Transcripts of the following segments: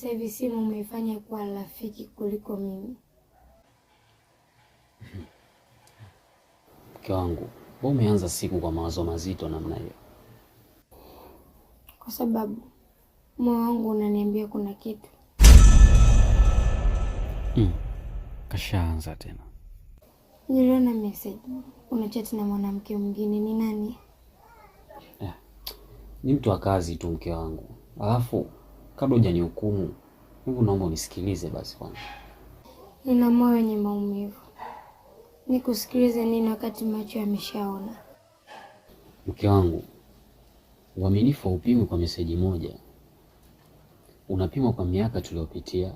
sasa hivi simu umeifanya kuwa rafiki kuliko mimi. Mke wangu, wewe umeanza siku kwa mawazo mazito namna hiyo? Kwa sababu moyo wangu unaniambia kuna kitu. Kashaanza tena. Niliona message unachati na mwanamke mwingine. Ni nani? Ni mtu wa kazi tu mke wangu. Alafu kabla hujanihukumu, hebu naomba unisikilize basi kwanza. Nina moyo wenye maumivu. Nikusikilize nini wakati macho yameshaona? Mke wangu, uaminifu haupimwi kwa meseji moja. Unapimwa kwa miaka tuliyopitia,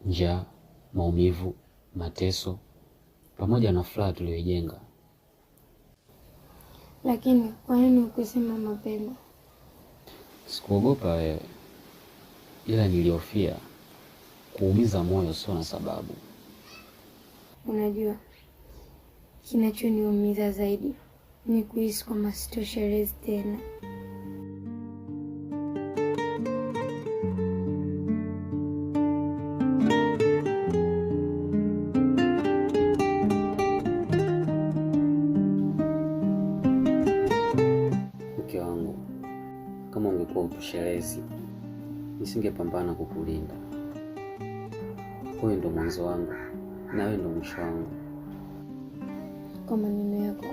njaa, maumivu, mateso, pamoja na furaha tuliyojenga. Lakini kwa nini ukusema mapema? Sikuogopa wewe, ila nilihofia kuumiza moyo sio na sababu. Unajua, kinachoniumiza zaidi ni kuhisi kwamba sitoshelezi tena. Mke wangu, kama ungekuwa utoshelezi, nisingepambana kukulinda. Wewe ndo mwanzo wangu na wewe ndo mwisho wangu. Kwa maneno yako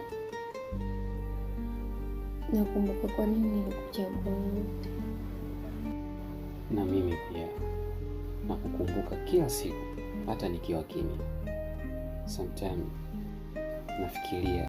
nakumbuka kwa nini nilikuchagua. Na mimi pia nakukumbuka kila siku, hata nikiwa kimya. Sometimes nafikiria